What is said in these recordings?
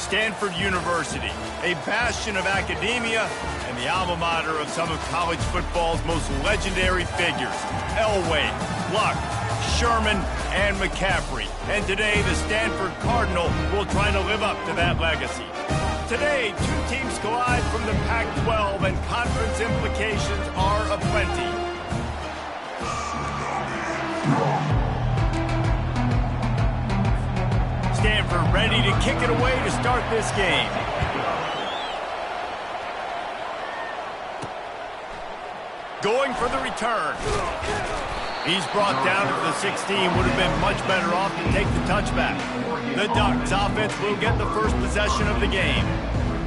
Stanford University, a bastion of academia and the alma mater of some of college football's most legendary figures, Elway, Luck, Sherman, and McCaffrey. And today, the Stanford Cardinal will try to live up to that legacy. Today, two teams collide from the Pac-12, and conference implications are aplenty. Stanford ready to kick it away to start this game. Going for the return. He's brought down to the 16. Would have been much better off to take the touchback. The Ducks offense will get the first possession of the game.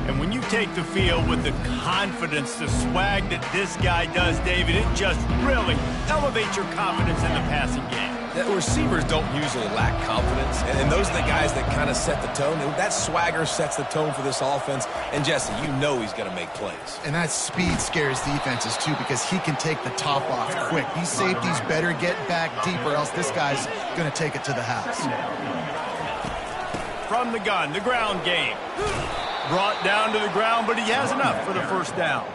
And when you take the field with the confidence, the swag that this guy does, David, it just really elevates your confidence in the passing game. The receivers don't usually lack confidence, and those are the guys that kind of set the tone. And that swagger sets the tone for this offense. And, Jesse, you know he's going to make plays. And that speed scares defenses, too, because he can take the top off quick. These safeties better get back deep, or else this guy's going to take it to the house. From the gun, the ground game. Brought down to the ground, but he has enough for the first down.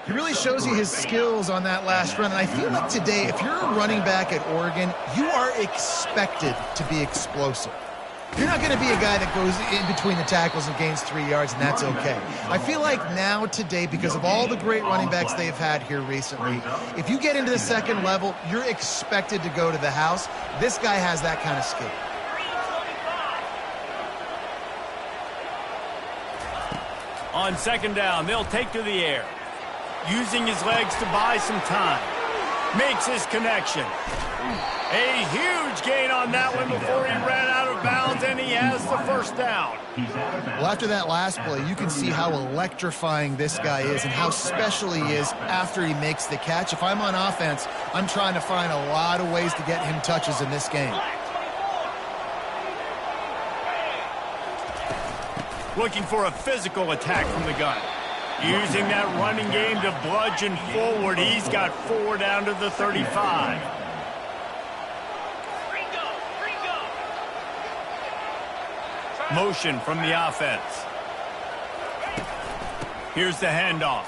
He really shows you his skills on that last run. And I feel like today, if you're a running back at Oregon, you are expected to be explosive. You're not going to be a guy that goes in between the tackles and gains 3 yards, and that's okay. I feel like now today, because of all the great running backs they've had here recently, if you get into the second level, you're expected to go to the house. This guy has that kind of skill. On second down, they'll take to the air. Using his legs to buy some time. Makes his connection. A huge gain on that one before he ran out of bounds, and he has the first down. Well, after that last play, you can see how electrifying this guy is and how special he is after he makes the catch. If I'm on offense, I'm trying to find a lot of ways to get him touches in this game. Looking for a physical attack from the gun. Using that running game to bludgeon forward. He's got 4 down to the 35. Motion from the offense. Here's the handoff.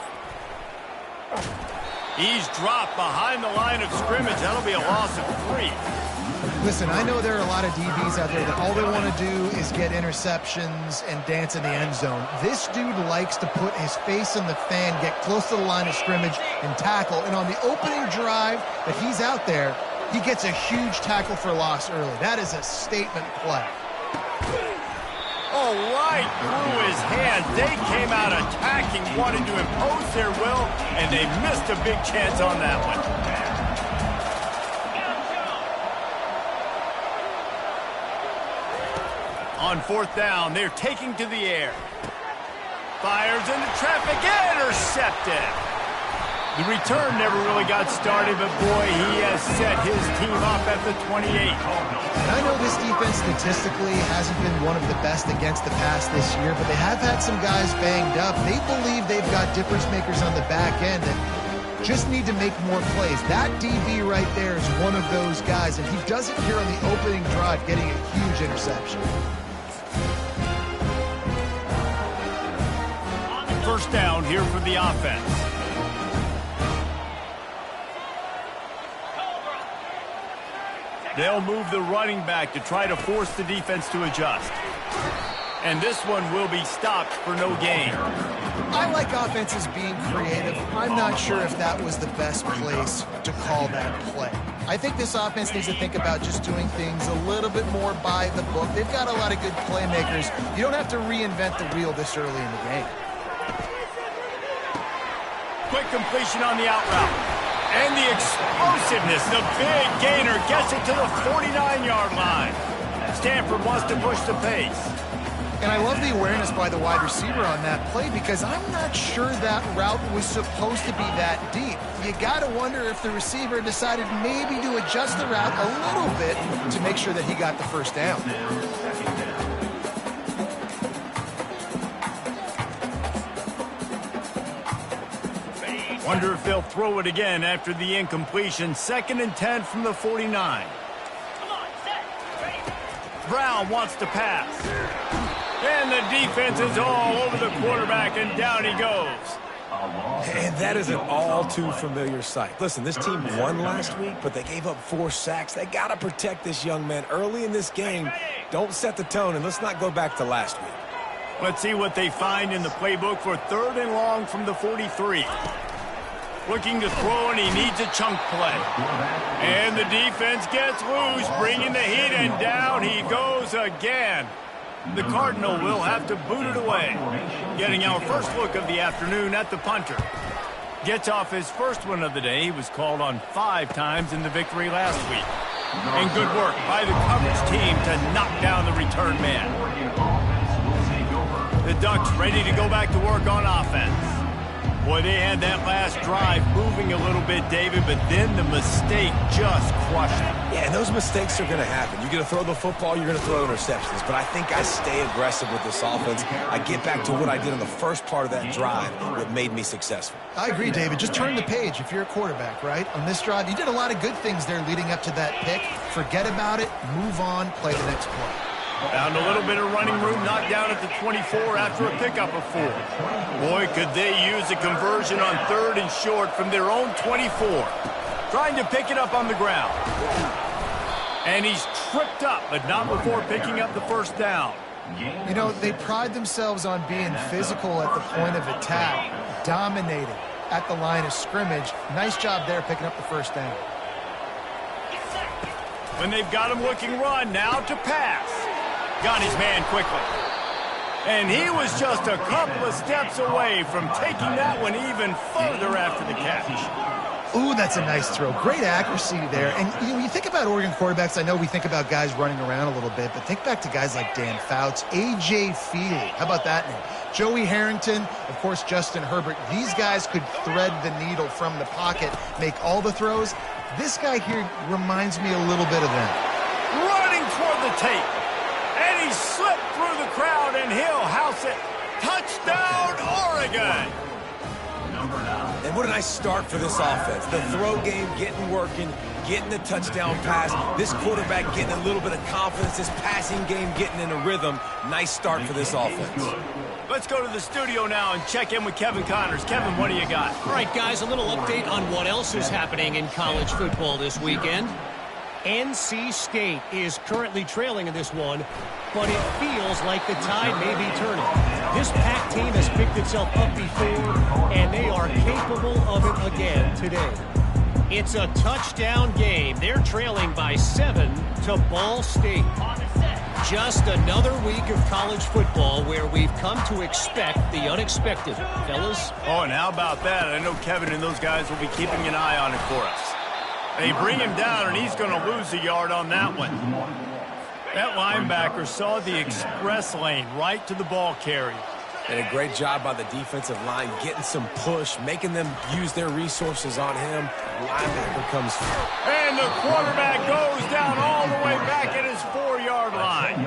He's dropped behind the line of scrimmage. That'll be a loss of 3. Listen, I know there are a lot of DBs out there that all they want to do is get interceptions and dance in the end zone. This dude likes to put his face in the fan, get close to the line of scrimmage, and tackle. And on the opening drive that he's out there, he gets a huge tackle for loss early. That is a statement play. Oh, right through his hands. They came out attacking, wanted to impose their will, and they missed a big chance on that one. On fourth down, they're taking to the air. Fires into traffic, intercepted. The return never really got started, but boy, he has set his team up at the 28. And I know this defense statistically hasn't been one of the best against the pass this year, but they have had some guys banged up. They believe they've got difference makers on the back end that just need to make more plays. That DB right there is one of those guys, and he does it here on the opening drive, getting a huge interception. First down here for the offense. They'll move the running back to try to force the defense to adjust. And this one will be stopped for no gain. I like offenses being creative. I'm not sure if that was the best place to call that play. I think this offense needs to think about just doing things a little bit more by the book. They've got a lot of good playmakers. You don't have to reinvent the wheel this early in the game. Quick completion on the out route. And the explosiveness, the big gainer gets it to the 49-yard line. Stanford wants to push the pace. And I love the awareness by the wide receiver on that play because I'm not sure that route was supposed to be that deep. You got to wonder if the receiver decided maybe to adjust the route a little bit to make sure that he got the first down. Wonder if they'll throw it again after the incompletion. 2nd and 10 from the 49. Brown wants to pass. And the defense is all over the quarterback, and down he goes. And that is an all too familiar sight. Listen, this team won last week, but they gave up 4 sacks. They got to protect this young man early in this game. Don't set the tone, and let's not go back to last week. Let's see what they find in the playbook for 3rd and long from the 43. Looking to throw, and he needs a chunk play. And the defense gets loose, bringing the heat, and down he goes again. The Cardinal will have to boot it away. Getting our first look of the afternoon at the punter. Gets off his first one of the day. He was called on 5 times in the victory last week. And good work by the coverage team to knock down the return man. The Ducks ready to go back to work on offense. Boy, they had that last drive moving a little bit, David, but then the mistake just crushed them. Yeah, and those mistakes are going to happen. You're going to throw the football, you're going to throw interceptions. But I think I stay aggressive with this offense. I get back to what I did in the first part of that drive that made me successful. I agree, David. Just turn the page if you're a quarterback, right? On this drive, you did a lot of good things there leading up to that pick. Forget about it, move on, play the next play. Found a little bit of running room, knocked down at the 24 after a pickup of 4. Boy, could they use a conversion on 3rd and short from their own 24. Trying to pick it up on the ground. And he's tripped up, but not before picking up the first down. You know, they pride themselves on being physical at the point of attack, dominating at the line of scrimmage. Nice job there picking up the first down. When they've got him looking run, now to pass. Got his man quickly. And he was just a couple of steps away from taking that one even further after the catch. Ooh, that's a nice throw. Great accuracy there. And you think about Oregon quarterbacks, I know we think about guys running around a little bit, but think back to guys like Dan Fouts, A.J. Feely. How about that name? Joey Harrington, of course, Justin Herbert. These guys could thread the needle from the pocket, make all the throws. This guy here reminds me a little bit of them. Running toward the tape. And he slipped through the crowd, and he'll house it. Touchdown, Oregon! And what a nice start for this offense. The throw game getting working, getting the touchdown pass. This quarterback getting a little bit of confidence. This passing game getting in a rhythm. Nice start for this offense. Let's go to the studio now and check in with Kevin Connors. Kevin, what do you got? All right, guys, a little update on what else is happening in college football this weekend. NC State is currently trailing in this one, but it feels like the tide may be turning. This Pac team has picked itself up before, and they are capable of it again today. It's a touchdown game. They're trailing by 7 to Ball State. Just another week of college football where we've come to expect the unexpected. Fellas? Oh, and how about that? I know Kevin and those guys will be keeping an eye on it for us. They bring him down, and he's going to lose a yard on that one. That linebacker saw the express lane right to the ball carrier. And a great job by the defensive line, getting some push, making them use their resources on him. Linebacker comes through. And the quarterback goes down all the way back at his 4-yard line.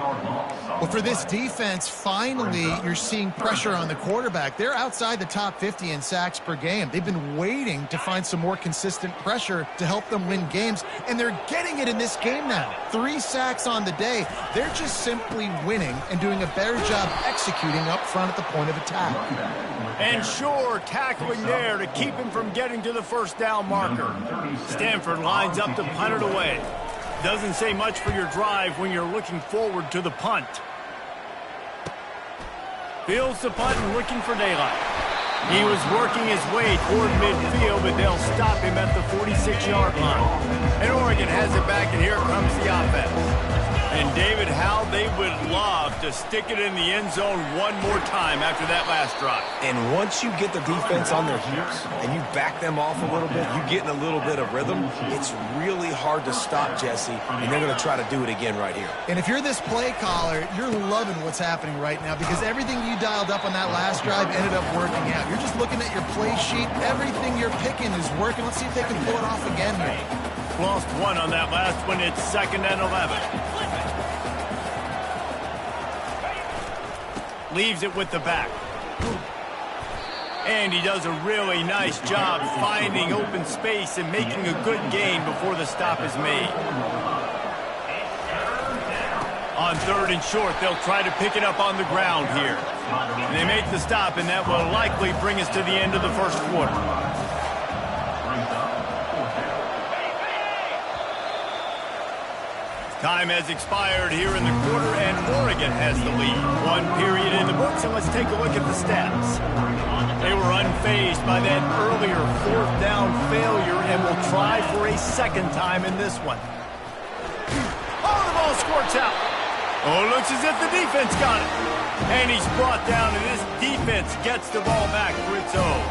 Well, for this defense, finally, you're seeing pressure on the quarterback. They're outside the top 50 in sacks per game. They've been waiting to find some more consistent pressure to help them win games, and they're getting it in this game now. 3 sacks on the day. They're just simply winning and doing a better job executing up front at the point of attack. And sure, tackling there to keep him from getting to the first down marker. Stanford lines up to punt it away. Doesn't say much for your drive when you're looking forward to the punt. Fields the punt and looking for daylight. He was working his way toward midfield, but they'll stop him at the 46-yard line. And Oregon has it back, and here comes the offense. And, David, how they would love to stick it in the end zone one more time after that last drive. And once you get the defense on their heels and you back them off a little bit, you get in a little bit of rhythm, it's really hard to stop, Jesse, and they're going to try to do it again right here. And if you're this play caller, you're loving what's happening right now because everything you dialed up on that last drive ended up working out. You're just looking at your play sheet. Everything you're picking is working. Let's see if they can pull it off again here. Lost 1 on that last one. It's 2nd and 11. Leaves it with the back. And he does a really nice job finding open space and making a good gain before the stop is made. On 3rd and short, they'll try to pick it up on the ground here. And they make the stop, and that will likely bring us to the end of the first quarter. Time has expired here in the quarter, and Oregon has the lead. 1 period in the books, and let's take a look at the stats. They were unfazed by that earlier 4th down failure and will try for a second time in this one. Oh, the ball squirts out. Oh, looks as if the defense got it. And he's brought down, and this defense gets the ball back for its own.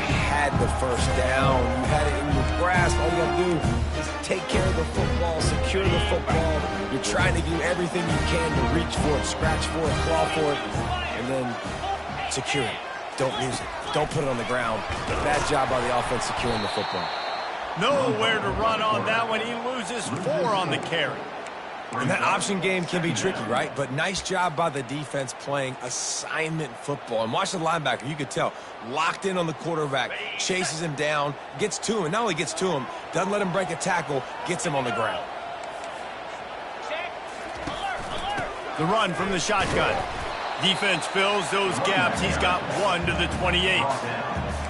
You had the first down. You had it in your grasp. All you got to do is take care of the football, secure the football. You're trying to do everything you can to reach for it, scratch for it, claw for it, and then secure it. Don't lose it. Don't put it on the ground. Bad job by the offense securing the football. Nowhere to run on that one. He loses 4 on the carry. And that option game can be tricky, right? But nice job by the defense playing assignment football. And watch the linebacker. You could tell. Locked in on the quarterback. Chases him down. Gets to him. And not only gets to him, doesn't let him break a tackle. Gets him on the ground. The run from the shotgun. Defense fills those gaps. He's got 1 to the 28.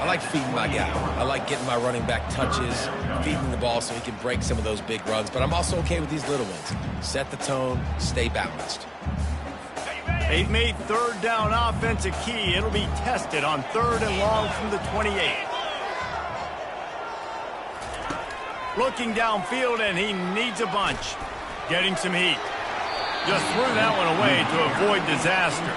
I like feeding my guy. I like getting my running back touches, feeding the ball so he can break some of those big runs. But I'm also okay with these little ones. Set the tone, stay balanced. They've made 3rd down offense a key. It'll be tested on 3rd and long from the 28. Looking downfield, and he needs a bunch. Getting some heat. Just threw that one away to avoid disaster.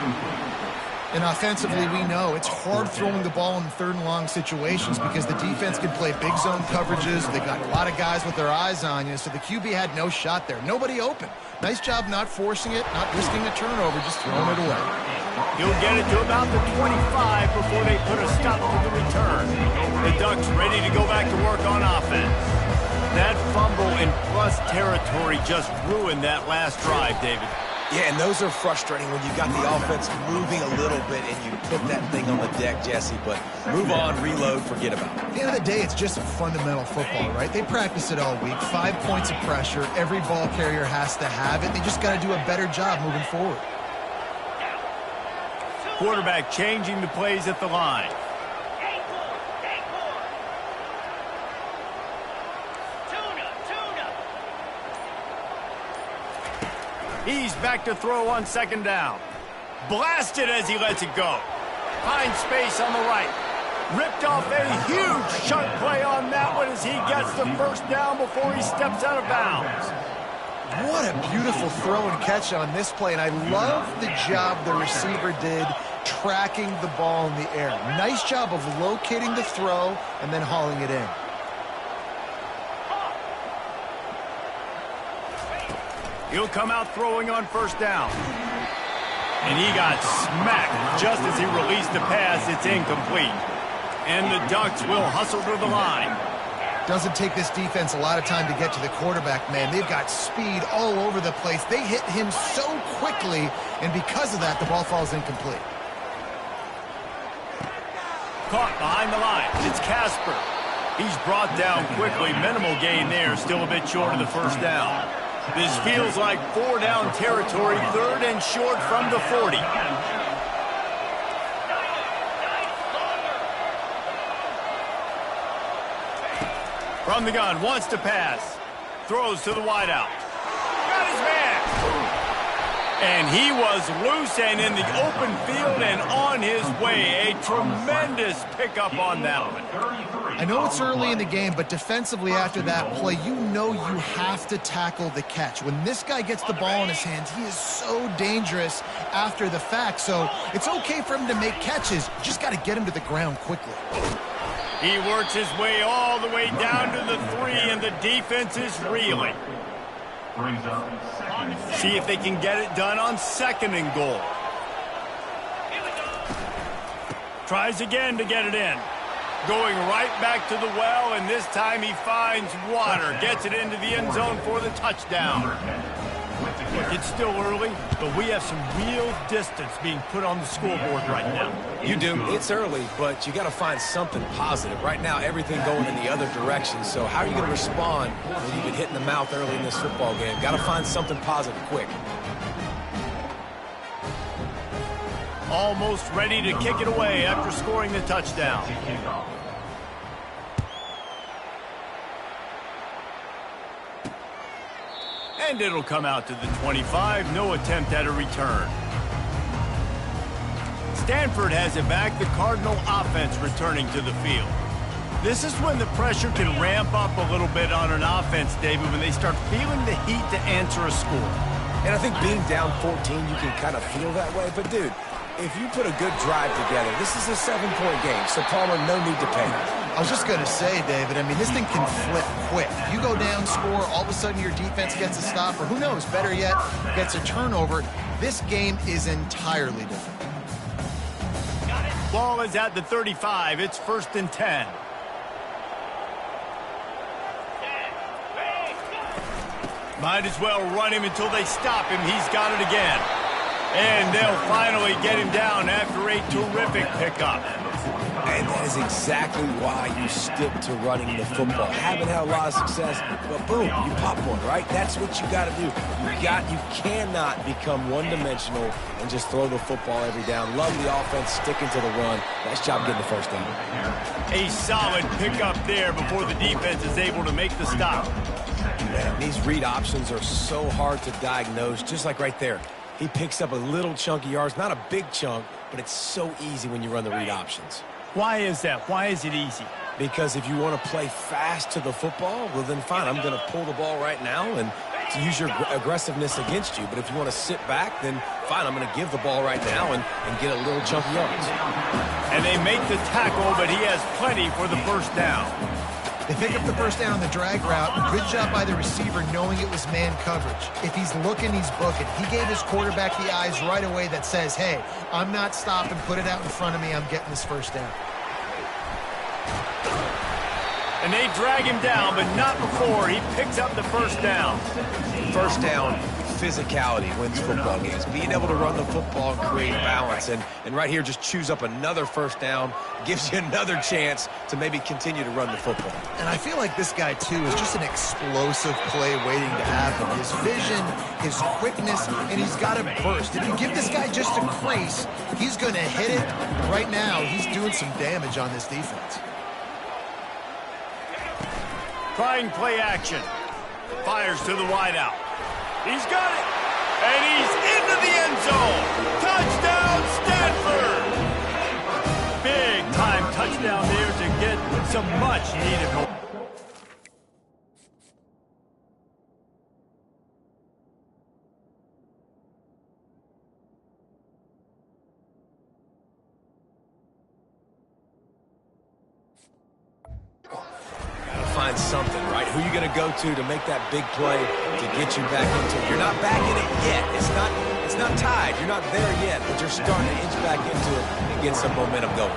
And offensively, we know it's hard throwing the ball in 3rd and long situations because the defense can play big zone coverages. They've got a lot of guys with their eyes on you, so the QB had no shot there. Nobody open. Nice job not forcing it, not risking a turnover, just throwing it away. He'll get it to about the 25 before they put a stop to the return. The Ducks ready to go back to work on offense. That fumble in plus territory just ruined that last drive, David. Yeah, and those are frustrating when you got the offense moving a little bit and you put that thing on the deck, Jesse. But move on, reload, forget about it. At the end of the day, it's just fundamental football, right? They practice it all week. 5 points of pressure. Every ball carrier has to have it. They just got to do a better job moving forward. Quarterback changing the plays at the line. He's back to throw on 2nd down. Blasted as he lets it go. Finds space on the right. Ripped off a huge chunk play on that one as he gets the 1st down before he steps out of bounds. What a beautiful throw and catch on this play, and I love the job the receiver did tracking the ball in the air. Nice job of locating the throw and then hauling it in. He'll come out throwing on 1st down. And he got smacked just as he released the pass. It's incomplete. And the Ducks will hustle to the line. Doesn't take this defense a lot of time to get to the quarterback, man. They've got speed all over the place. They hit him so quickly, and because of that, the ball falls incomplete. Caught behind the line. It's Casper. He's brought down quickly. Minimal gain there. Still a bit short of the 1st down. This feels like 4 down territory, 3rd and short from the 40. From the gun, wants to pass. Throws to the wideout. Got his man. And he was loose and in the open field and on his way. A tremendous pickup on that one. I know it's early in the game, but defensively after that play, you know you have to tackle the catch. When this guy gets the ball in his hands, he is so dangerous after the fact. So it's okay for him to make catches. You just got to get him to the ground quickly. He works his way all the way down to the 3, and the defense is reeling. See if they can get it done on 2nd and goal. Tries again to get it in. Going right back to the well, and this time he finds water. Gets it into the end zone for the touchdown. Look, it's still early, but we have some real distance being put on the scoreboard right now. You do. It's early, but you got to find something positive. Right now, everything going in the other direction. So how are you going to respond when you've been hit in the mouth early in this football game? Got to find something positive quick. Almost ready to kick it away after scoring the touchdown. And it'll come out to the 25. No attempt at a return. Stanford has it back. The Cardinal offense returning to the field. This is when the pressure can ramp up a little bit on an offense, David, when they start feeling the heat to answer a score. And I think being down 14, you can kind of feel that way. But, dude, if you put a good drive together, this is a 7-point game. So, Palmer, no need to panic. I was just going to say, David, I mean, this thing can flip quick. You go down, score, all of a sudden your defense gets a stop, or who knows, better yet, gets a turnover. This game is entirely different. Ball is at the 35. It's 1st and 10. Might as well run him until they stop him. He's got it again. And they'll finally get him down after a terrific pickup. And that is exactly why you stick to running the football. Haven't had a lot of success, but boom, you pop one, right? That's what you got to do. You cannot become one-dimensional and just throw the football every down. Love the offense sticking to the run. Nice job getting the first down. A solid pickup there before the defense is able to make the stop. Man, these read options are so hard to diagnose, just like right there. He picks up a little chunk of yards, not a big chunk, but it's so easy when you run the read options. Why is that? Why is it easy? Because if you want to play fast to the football, well, then fine, I'm going to pull the ball right now and to use your aggressiveness against you. But if you want to sit back, then fine, I'm going to give the ball right now and get a little chunk of yards. And they make the tackle, but he has plenty for the first down. They pick up the first down on the drag route. Good job by the receiver knowing it was man coverage. If he's looking, he's booking. He gave his quarterback the eyes right away that says, hey, I'm not stopping. Put it out in front of me. I'm getting this first down. And they drag him down, but not before he picks up the first down. First down, physicality wins football games. Being able to run the football and create balance. And right here, just choose up another first down. Gives you another chance to maybe continue to run the football. And I feel like this guy, too, is just an explosive play waiting to happen. His vision, his quickness, and he's got a burst. If you give this guy just a crease, he's going to hit it. Right now, he's doing some damage on this defense. Trying play action. Fires to the wideout. He's got it. And he's into the end zone. Touchdown, Stanford. Big time touchdown there to get some much needed hope. Find something, right? Who you going to go to make that big play to get you back into it? You're not back in it yet. It's not tied. You're not there yet, but you're starting to inch back into it and get some momentum going.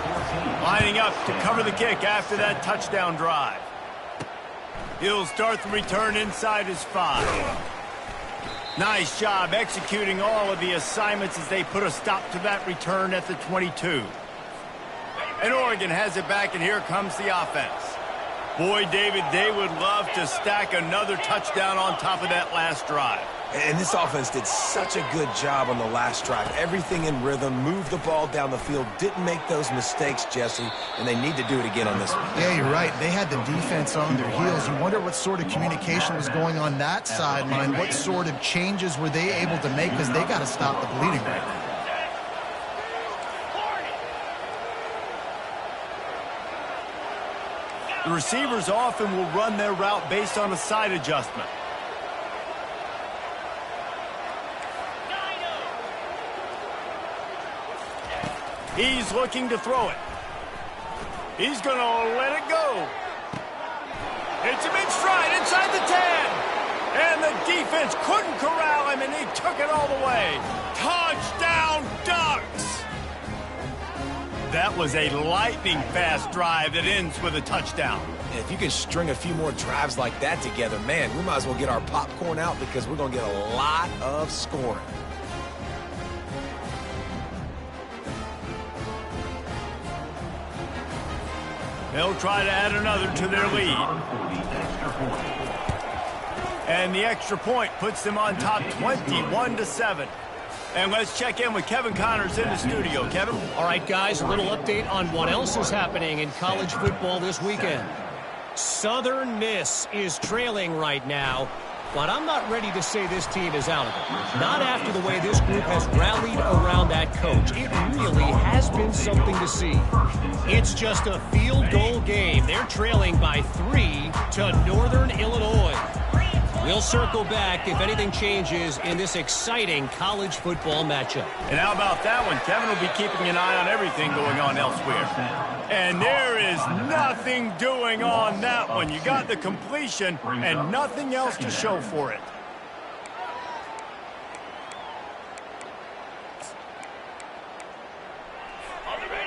Lining up to cover the kick after that touchdown drive. He'll start the return inside his 5. Nice job executing all of the assignments as they put a stop to that return at the 22. And Oregon has it back, and here comes the offense. Boy, David, they would love to stack another touchdown on top of that last drive. And this offense did such a good job on the last drive. Everything in rhythm, moved the ball down the field, didn't make those mistakes, Jesse, and they need to do it again on this one. Yeah, you're right. They had the defense on their heels. You wonder what sort of communication was going on that sideline. What sort of changes were they able to make, because they got to stop the bleeding right now. The receivers often will run their route based on a side adjustment. He's looking to throw it. He's going to let it go. It's him in stride inside the 10. And the defense couldn't corral him, and he took it all the way. Touchdown, Ducks! That was a lightning-fast drive that ends with a touchdown. And if you can string a few more drives like that together, man, we might as well get our popcorn out because we're going to get a lot of scoring. They'll try to add another to their lead. And the extra point puts them on top 21-7. And let's check in with Kevin Connors in the studio. Kevin? All right, guys, a little update on what else is happening in college football this weekend. Southern Miss is trailing right now, but I'm not ready to say this team is out of it. Not after the way this group has rallied around that coach. It really has been something to see. It's just a field goal game. They're trailing by 3 to Northern Illinois. We'll circle back if anything changes in this exciting college football matchup. And how about that one? Kevin will be keeping an eye on everything going on elsewhere. And there is nothing doing on that one. You got the completion and nothing else to show for it.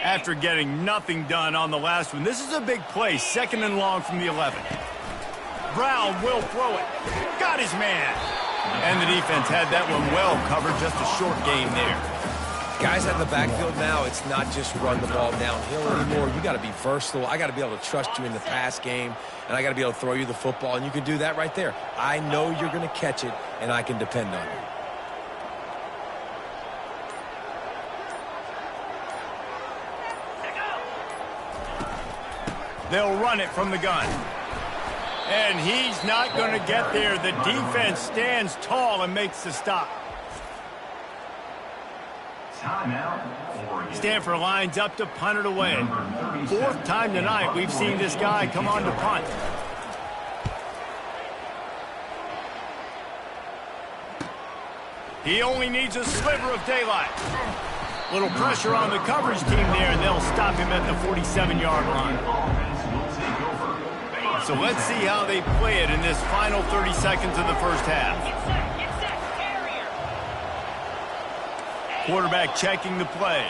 After getting nothing done on the last one, this is a big play, 2nd and long from the 11. Brown will throw it. Got his man. And the defense had that one well covered. Just a short game there. Guys out in the backfield now, it's not just run the ball downhill anymore. You got to be versatile. I got to be able to trust you in the pass game, and I got to be able to throw you the football, and you can do that right there. I know you're going to catch it, and I can depend on you. They'll run it from the gun. And he's not going to get there. The defense stands tall and makes the stop. Stanford lines up to punt it away. 4th time tonight we've seen this guy come on to punt. He only needs a sliver of daylight. Little pressure on the coverage team there, and they'll stop him at the 47-yard line. So let's see how they play it in this final 30 seconds of the first half. Quarterback checking the play.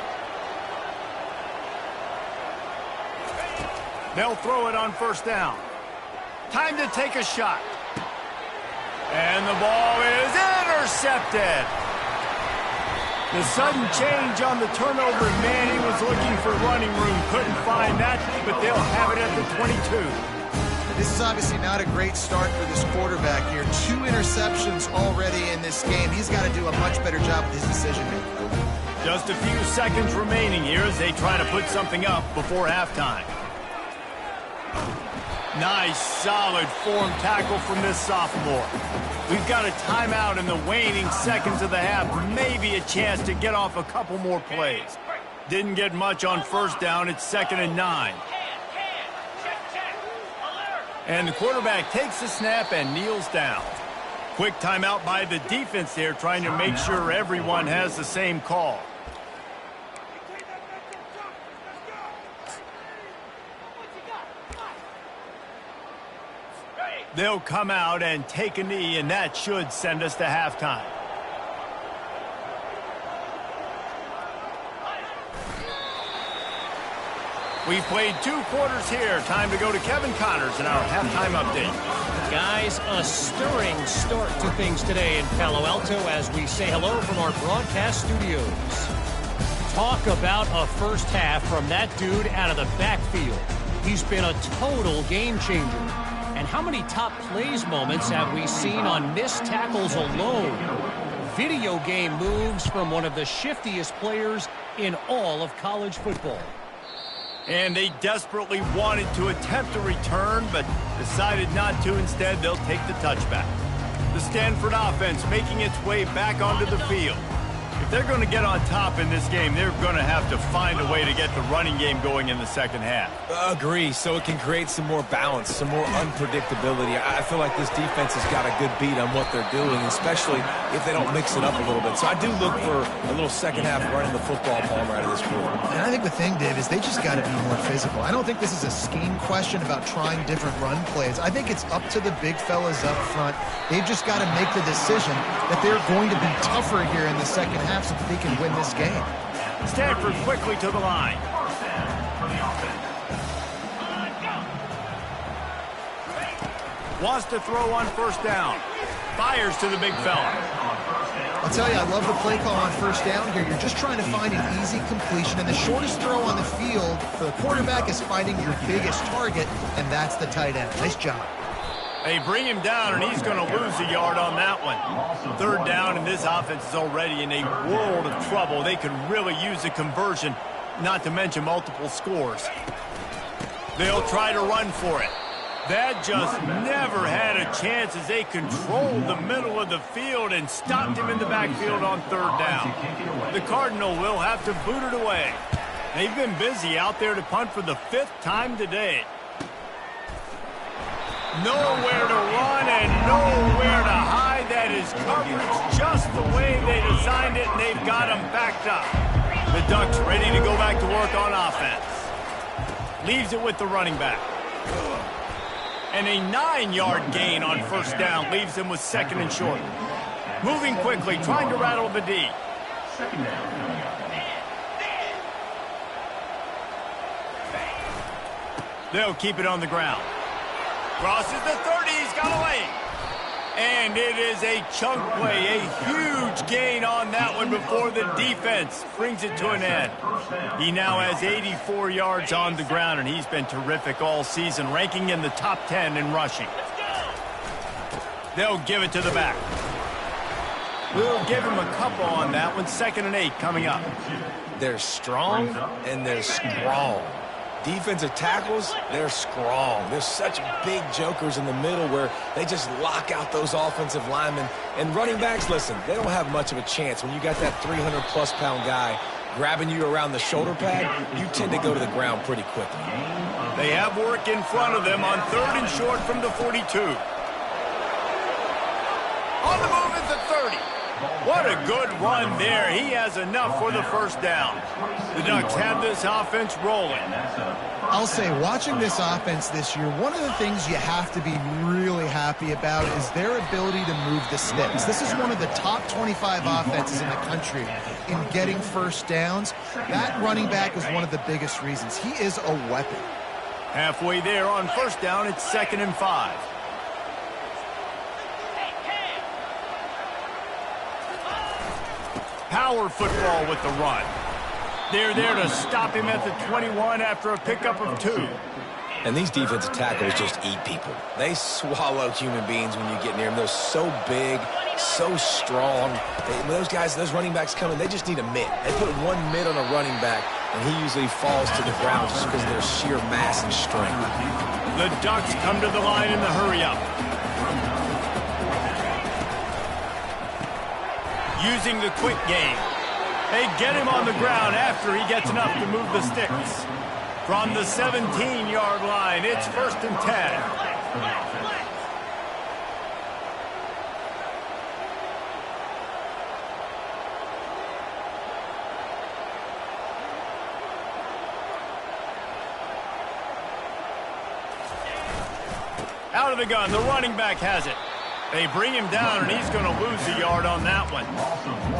They'll throw it on 1st down. Time to take a shot. And the ball is intercepted. The sudden change on the turnover, man, he was looking for running room. Couldn't find that, but they'll have it at the 22. This is obviously not a great start for this quarterback here. 2 interceptions already in this game. He's got to do a much better job with his decision-making. Just a few seconds remaining here as they try to put something up before halftime. Nice, solid form tackle from this sophomore. We've got a timeout in the waning seconds of the half. Maybe a chance to get off a couple more plays. Didn't get much on 1st down. It's 2nd and 9. And the quarterback takes the snap and kneels down. Quick timeout by the defense there, trying to make sure everyone has the same call. They'll come out and take a knee, and that should send us to halftime. We've played 2 quarters here. Time to go to Kevin Connors in our halftime update. Guys, a stirring start to things today in Palo Alto as we say hello from our broadcast studios. Talk about a first half from that dude out of the backfield. He's been a total game changer. And how many top plays moments have we seen on missed tackles alone? Video game moves from one of the shiftiest players in all of college football. And they desperately wanted to attempt a return, but decided not to. Instead, they'll take the touchback. The Stanford offense making its way back onto the field. If they're going to get on top in this game, they're going to have to find a way to get the running game going in the second half. Agree, so it can create some more balance, some more unpredictability. I feel like this defense has got a good beat on what they're doing, especially if they don't mix it up a little bit. So I do look for a little second half running the football palm out of this group. And I think the thing, Dave, is they just got to be more physical. I don't think this is a scheme question about trying different run plays. I think it's up to the big fellas up front. They've just got to make the decision that they're going to be tougher here in the second half so that they can win this game. Stanford quickly to the line. Wants to throw on first down. Fires to the big fella. I'll tell you, I love the play call on first down here. You're just trying to find an easy completion, and the shortest throw on the field for the quarterback is finding your biggest target, and that's the tight end. Nice job. They bring him down, and he's going to lose a yard on that one. Third down, and this offense is already in a world of trouble. They could really use a conversion, not to mention multiple scores. They'll try to run for it. That just never had a chance as they controlled the middle of the field and stopped him in the backfield on third down. The Cardinal will have to boot it away. They've been busy out there to punt for the 5th time today. Nowhere to run and nowhere to hide. That is coverage just the way they designed it, and they've got him backed up. The Ducks ready to go back to work on offense. Leaves it with the running back. And a 9-yard gain on first down leaves them with 2nd and short. Moving quickly, trying to rattle the D. They'll keep it on the ground. Crosses the 30, he's got away. And it is a chunk play, a huge gain on that one before the defense brings it to an end. He now has 84 yards on the ground, and he's been terrific all season, ranking in the top 10 in rushing. They'll give it to the back. We'll give him a couple on that one. 2nd and 8 coming up. They're strong and they're strong. Defensive tackles, they're strong. There's such big jokers in the middle where they just lock out those offensive linemen. And running backs, listen, they don't have much of a chance. When you got that 300-plus pound guy grabbing you around the shoulder pad, you tend to go to the ground pretty quickly. They have work in front of them on 3rd and short from the 42. On the move at the 30. What a good run there. He has enough for the first down. The Ducks have this offense rolling. I'll say, watching this offense this year, one of the things you have to be really happy about is their ability to move the sticks. This is one of the top 25 offenses in the country in getting first downs. That running back is one of the biggest reasons. He is a weapon. Halfway there on first down, it's 2nd and 5. Power football with the run. They're there to stop him at the 21 after a pickup of 2. And these defensive tackles just eat people. They swallow human beings when you get near them. They're so big, so strong. When those guys, those running backs come in, they just need a mid. They put one mid on a running back, and he usually falls to the ground just because of their sheer mass and strength. The Ducks come to the line in the hurry-up. Using the quick game. They get him on the ground after he gets enough to move the sticks. From the 17-yard line, it's 1st and 10. Out of the gun, the running back has it. They bring him down, and he's going to lose a yard on that one.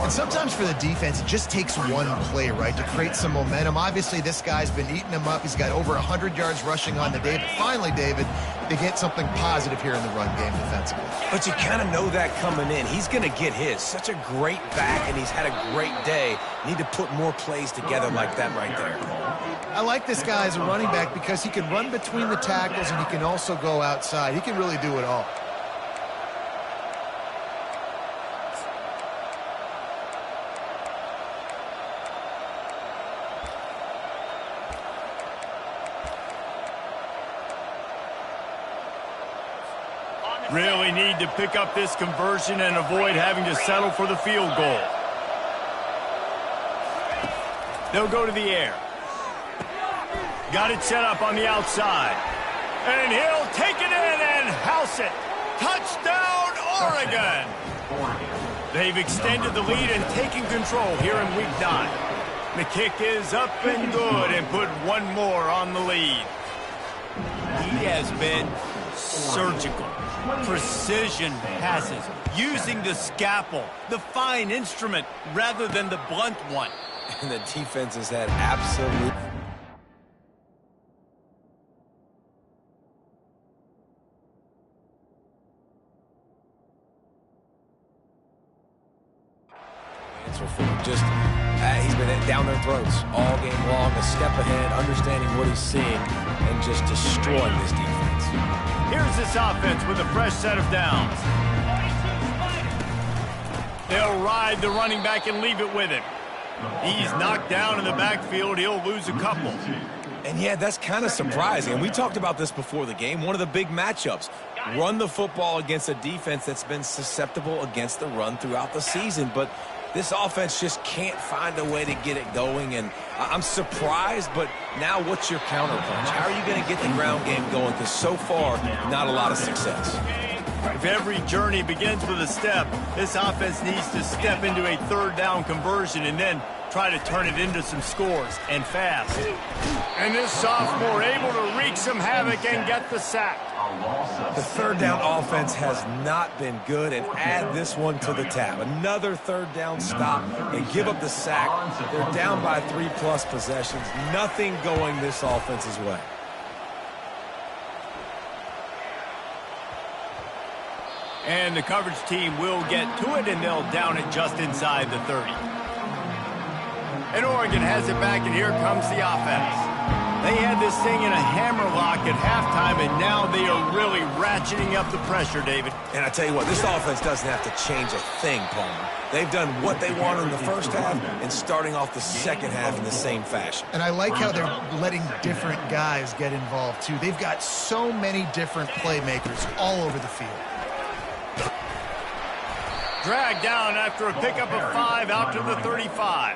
And sometimes for the defense, it just takes one play, right, to create some momentum. Obviously, this guy's been eating him up. He's got over 100 yards rushing on the day. But finally, David, they get something positive here in the run game defensively. But you kind of know that coming in. He's going to get his. Such a great back, and he's had a great day. Need to put more plays together like that right there. I like this guy as a running back because he can run between the tackles, and he can also go outside. He can really do it all. Really need to pick up this conversion and avoid having to settle for the field goal. They'll go to the air. Got it set up on the outside. And he'll take it in and house it. Touchdown, Oregon! They've extended the lead and taken control here in Week 9. The kick is up and good and put one more on the lead. He has been surgical. Precision passes, using the scalpel, the fine instrument, rather than the blunt one. And the defense has had absolute... seconds before. Just, he's been down their throats all game long, a step ahead, understanding what he's seeing, and just destroying this defense. Here's this offense with a fresh set of downs. They'll ride the running back and leave it with him. He's knocked down in the backfield. He'll lose a couple. And yeah, that's kind of surprising. And we talked about this before the game. One of the big matchups. Run the football against a defense that's been susceptible against the run throughout the season. But this offense just can't find a way to get it going. And I'm surprised, but now what's your counterpunch? How are you going to get the ground game going? Because so far, not a lot of success. If every journey begins with a step, this offense needs to step into a third down conversion and then try to turn it into some scores, and fast. And this sophomore able to wreak some havoc and get the sack. The third down offense has not been good, and add this one to the tab. Another third down stop. They give up the sack. They're down by 3+ possessions. Nothing going this offense's way. And the coverage team will get to it, and they'll down it just inside the 30. And Oregon has it back, and here comes the offense. They had this thing in a hammerlock at halftime, and now they are really ratcheting up the pressure, David. And I tell you what, this offense doesn't have to change a thing, Palmer. They've done what they wanted in the first half and starting off the second half in the same fashion. And I like how they're letting different guys get involved, too. They've got so many different playmakers all over the field. Dragged down after a pickup of 5 out to the 35.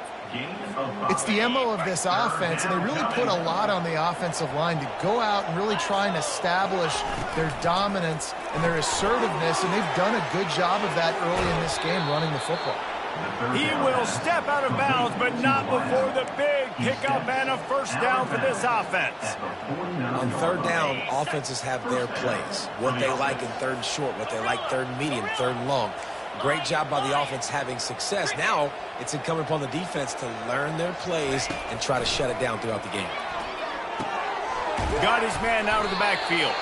It's the MO of this offense, and they really put a lot on the offensive line to go out and really try and establish their dominance and their assertiveness, and they've done a good job of that early in this game running the football. He will step out of bounds, but not before the big pickup and a first down for this offense. On third down, offenses have their plays, what they like in third and short, what they like third and medium, third and long. Great job by the offense having success. Now it's incumbent upon the defense to learn their plays and try to shut it down throughout the game. Got his man out of the backfield.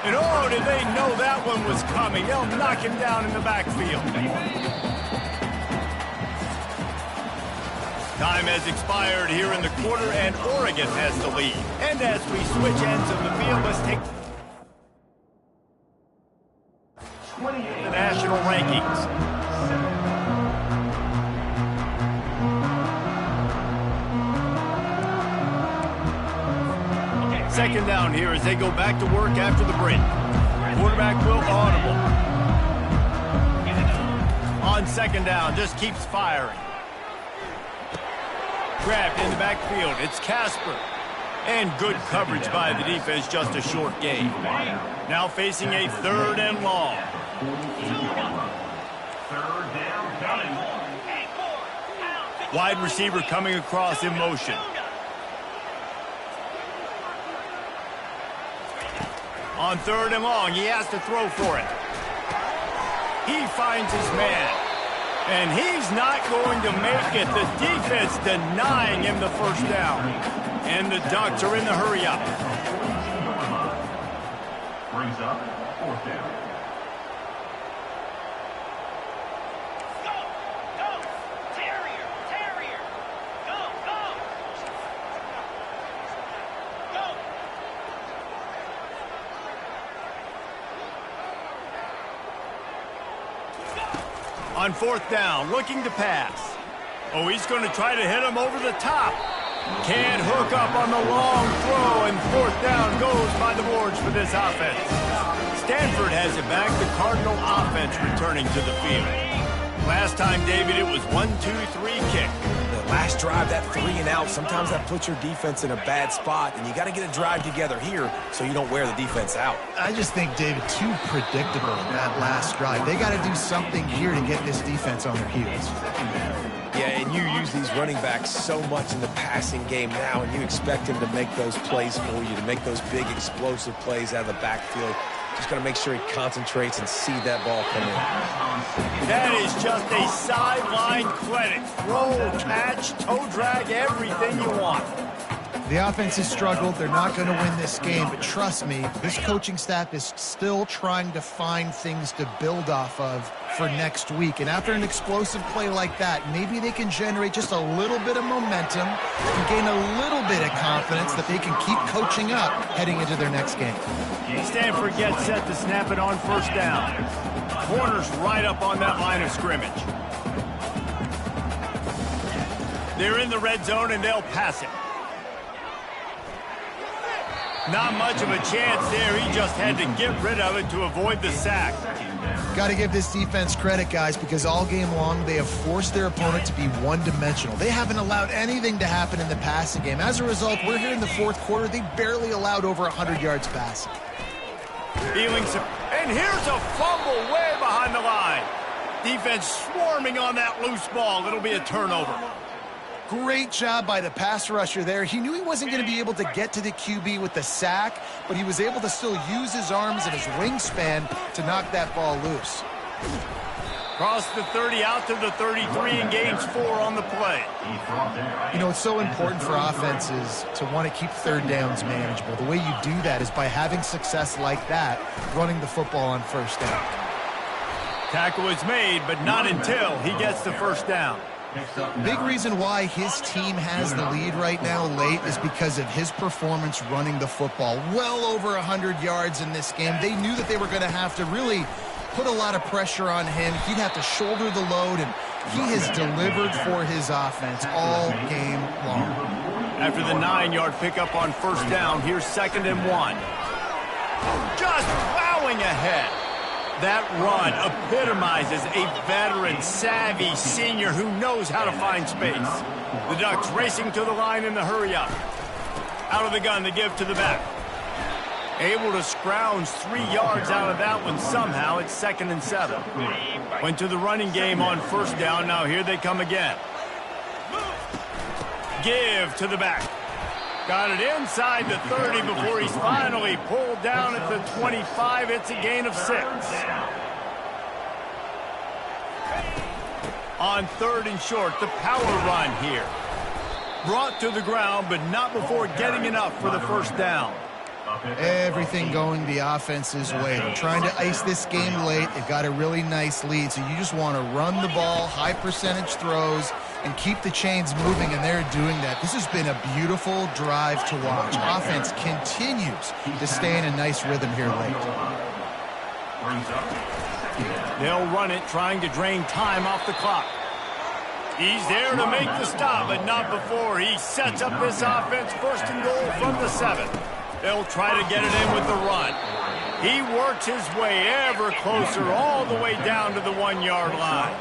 And oh, did they know that one was coming. They'll knock him down in the backfield. Time has expired here in the quarter, and Oregon has the lead. And as we switch ends of the field, let's take the national rankings. Second down here as they go back to work after the break. Quarterback will audible. On second down, just keeps firing. Grabbed in the backfield. It's Casper. And good coverage by the defense, just a short gain. Now facing a third and long. Wide receiver coming across in motion. On third and long, he has to throw for it. He finds his man. And he's not going to make it. The defense denying him the first down. And the Ducks are in the hurry-up. Brings up fourth down. On fourth down, looking to pass. Oh, he's going to try to hit him over the top. Can't hook up on the long throw, and fourth down goes by the boards for this offense. Stanford has it back, the Cardinal offense returning to the field. Last time, David, it was 1-2-3 kick. The last drive, that 3 and out, sometimes that puts your defense in a bad spot, and you got to get a drive together here so you don't wear the defense out. I just think, David, too predictable that last drive. They got to do something here to get this defense on their heels. Yeah, and you use these running backs so much in the passing game now, and you expect him to make those plays for you, to make those big explosive plays out of the backfield. Just got to make sure he concentrates and see that ball come in. That is just a sideline credit. Throw, catch, toe drag, everything you want. The offense has struggled. They're not going to win this game, but trust me, this coaching staff is still trying to find things to build off of for next week. And after an explosive play like that, maybe they can generate just a little bit of momentum and gain a little bit of confidence that they can keep coaching up heading into their next game. Stanford gets set to snap it on first down. Corners right up on that line of scrimmage. They're in the red zone and they'll pass it. Not much of a chance there. He just had to get rid of it to avoid the sack. Got to give this defense credit, guys, because all game long they have forced their opponent to be one-dimensional. They haven't allowed anything to happen in the passing game. As a result, we're here in the fourth quarter. They barely allowed over 100 yards passing. And here's a fumble way behind the line. Defense swarming on that loose ball. It'll be a turnover. Great job by the pass rusher there. He knew he wasn't going to be able to get to the QB with the sack, but he was able to still use his arms and his wingspan to knock that ball loose. Cross the 30 out to the 33 and gains 4 on the play. You know, it's so important for offenses to want to keep third downs manageable. The way you do that is by having success like that, running the football on first down. Tackle is made, but not until he gets the first down. Big reason why his team has the lead right now late is because of his performance running the football. Well over 100 yards in this game. They knew that they were going to have to really put a lot of pressure on him. He'd have to shoulder the load, and he has delivered for his offense all game long. After the 9-yard pickup on first down, here's 2nd and 1. Just plowing ahead. That run epitomizes a veteran, savvy senior who knows how to find space. The Ducks racing to the line in the hurry-up. Out of the gun, the give to the back. Able to scrounge 3 yards out of that one somehow. It's 2nd and 7. Went to the running game on first down. Now here they come again. Give to the back. Got it inside the 30 before he's finally pulled down at the 25. It's a gain of 6. On 3rd and short, the power run here. Brought to the ground, but not before getting enough for the first down. Everything going the offense's way. They're trying to ice this game late. They've got a really nice lead, so you just want to run the ball, high percentage throws, and keep the chains moving, and they're doing that. This has been a beautiful drive to watch. Offense continues to stay in a nice rhythm here late. They'll run it, trying to drain time off the clock. He's there to make the stop, but not before he sets up this offense. 1st and goal from the 7. They'll try to get it in with the run. He works his way ever closer all the way down to the 1-yard line.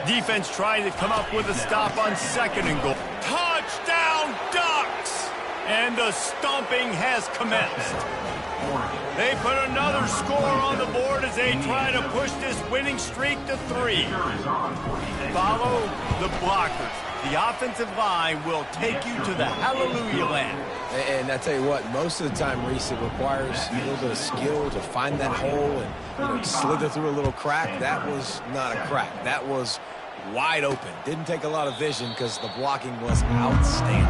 Defense trying to come up with a stop on 2nd and goal. Touchdown, Ducks! And the stomping has commenced. They put another score on the board as they try to push this winning streak to 3. Follow the blockers. The offensive line will take you to the hallelujah land. And I tell you what, most of the time, Reese, it requires a little bit of skill to find that hole and slither through a little crack. That was not a crack. That was wide open. Didn't take a lot of vision because the blocking was outstanding.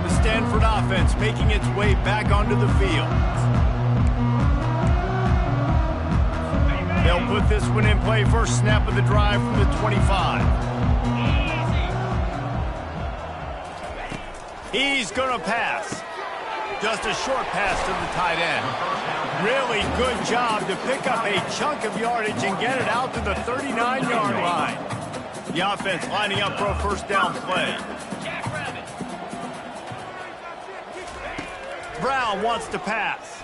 The Stanford offense making its way back onto the field. They'll put this one in play. First snap of the drive from the 25. He's going to pass. Just a short pass to the tight end. Really good job to pick up a chunk of yardage and get it out to the 39-yard line. The offense lining up for a first down play. Brown wants to pass.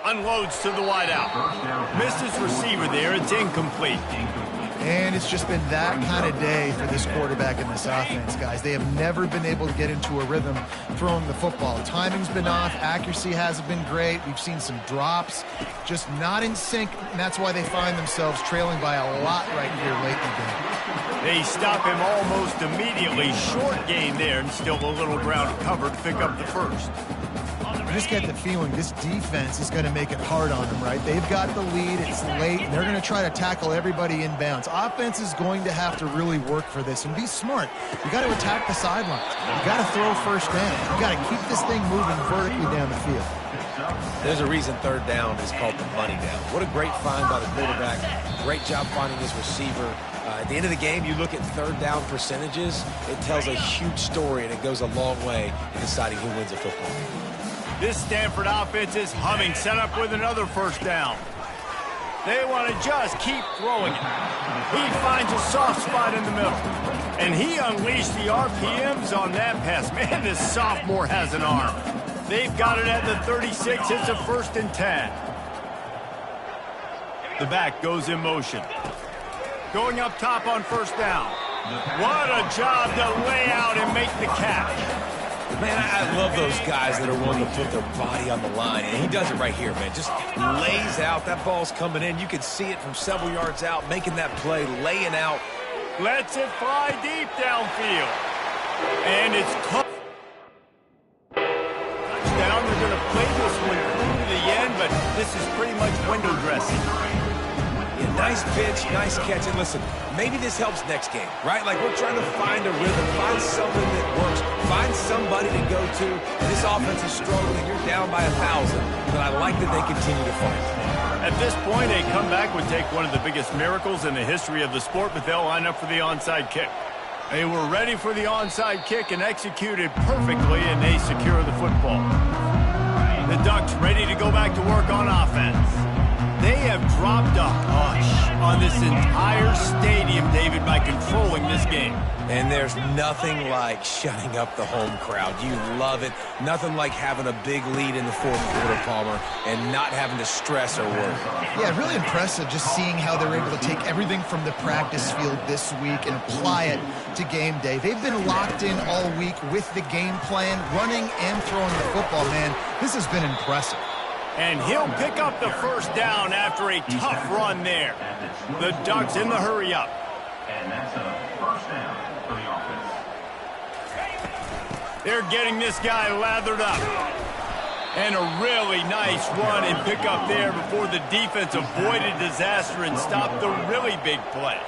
Unloads to the wideout. Missed his receiver there. It's incomplete. And it's just been that kind of day for this quarterback and this offense, guys. They have never been able to get into a rhythm throwing the football. Timing's been off. Accuracy hasn't been great. We've seen some drops. Just not in sync, and that's why they find themselves trailing by a lot right here late in the game. They stop him almost immediately. Short gain there, and still a little ground cover to pick up the first. You just get the feeling this defense is going to make it hard on them, right? They've got the lead. It's late, and they're going to try to tackle everybody in bounds. Offense is going to have to really work for this and be smart. You got to attack the sidelines. You got to throw first down. You got to keep this thing moving vertically down the field. There's a reason third down is called the money down. What a great find by the quarterback. Great job finding his receiver. At the end of the game, you look at third down percentages. It tells a huge story, and it goes a long way in deciding who wins a football game. This Stanford offense is humming, set up with another first down. They want to just keep throwing it. He finds a soft spot in the middle. And he unleashed the RPMs on that pass. Man, this sophomore has an arm. They've got it at the 36. It's a 1st and 10. The back goes in motion. Going up top on first down. What a job to lay out and make the catch. Man, I love those guys that are willing to put their body on the line. And he does it right here, man. Just lays out. That ball's coming in. You can see it from several yards out, making that play, laying out. Lets it fly deep downfield. And it's caught. Touchdown. They're going to play this one through to the end, but this is pretty much window dressing. Yeah, nice pitch, nice catch. And listen, maybe this helps next game, right? Like, we're trying to find a rhythm, find something that works, find somebody to go to. This offense is struggling. You're down by 1,000, but I like that they continue to fight. At this point, a comeback would take one of the biggest miracles in the history of the sport, but they'll line up for the onside kick. They were ready for the onside kick and executed perfectly, and they secure the football. The Ducks ready to go back to work on offense. They have dropped a hush on this entire stadium, David, by controlling this game. And there's nothing like shutting up the home crowd. You love it. Nothing like having a big lead in the fourth quarter, Palmer, and not having to stress or worry. Yeah, really impressive just seeing how they're able to take everything from the practice field this week and apply it to game day. They've been locked in all week with the game plan, running and throwing the football, man. This has been impressive. And he'll pick up the first down after a tough run there. The Ducks in the hurry up. And that's a first down for the offense. They're getting this guy lathered up. And a really nice run and pick up there before the defense avoided disaster and stopped the really big play.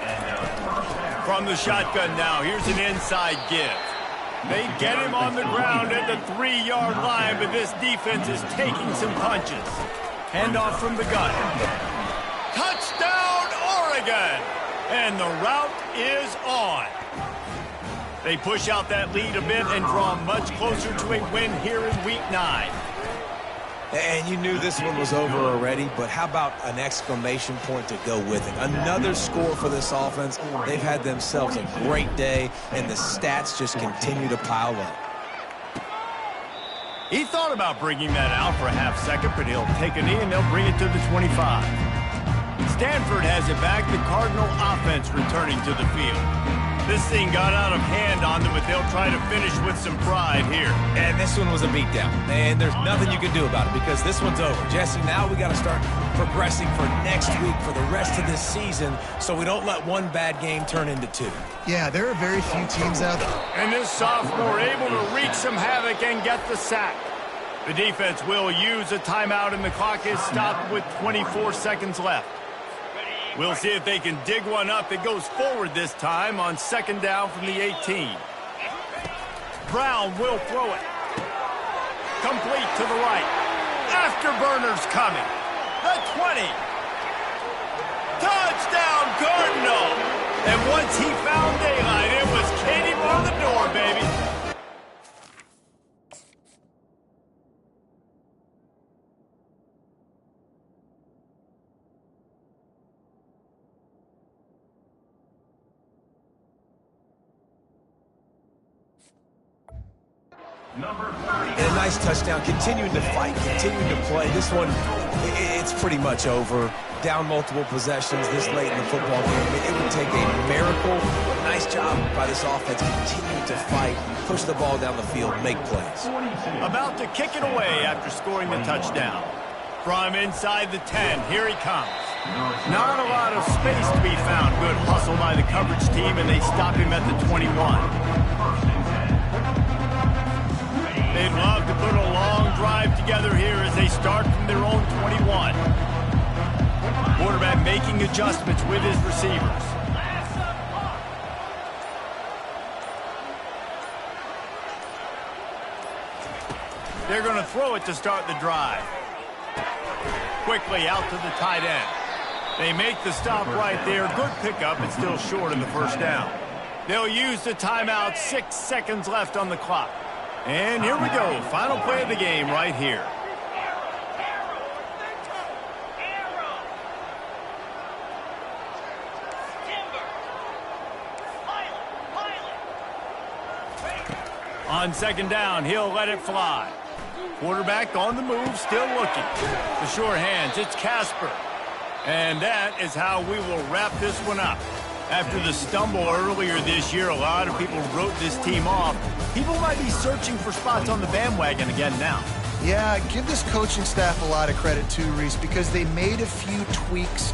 From the shotgun now, here's an inside give. They get him on the ground at the 3-yard line, but this defense is taking some punches. Handoff from the gun. Touchdown, Oregon! And the route is on. They push out that lead a bit and draw much closer to a win here in Week 9. And you knew this one was over already, but how about an exclamation point to go with it? Another score for this offense. They've had themselves a great day, and the stats just continue to pile up. He thought about bringing that out for a half second, but he'll take a knee and they'll bring it to the 25. Stanford has it back. The Cardinal offense returning to the field. This thing got out of hand on them, but they'll try to finish with some pride here. And this one was a beatdown. And there's nothing you can do about it because this one's over. Jesse, now we got to start progressing for next week for the rest of this season so we don't let one bad game turn into two. Yeah, there are very few teams out there. And this sophomore able to wreak some havoc and get the sack. The defense will use a timeout, and the clock is stopped with 24 seconds left. We'll see if they can dig one up. It goes forward this time on second down from the 18. Brown will throw it. Complete to the right. Afterburners coming. The 20. Touchdown, Cardinal. And once he found daylight, it was Katie bar the door, baby. And a nice touchdown, continuing to fight, continuing to play. This one, it's pretty much over. Down multiple possessions this late in the football game. It would take a miracle. Nice job by this offense, continuing to fight, push the ball down the field, make plays. About to kick it away after scoring the touchdown. From inside the 10, here he comes. Not a lot of space to be found. Good hustle by the coverage team, and they stop him at the 21. They'd love to put a long drive together here as they start from their own 21. Quarterback making adjustments with his receivers. They're going to throw it to start the drive. Quickly out to the tight end. They make the stop right there. Good pickup, but still short in the first down. They'll use the timeout. 6 seconds left on the clock. And here we go. Final play of the game right here. On second down, he'll let it fly. Quarterback on the move, still looking. The sure hands, it's Casper. And that is how we will wrap this one up. After the stumble earlier this year, a lot of people wrote this team off. People might be searching for spots on the bandwagon again now. Yeah, give this coaching staff a lot of credit too, Reese, because they made a few tweaks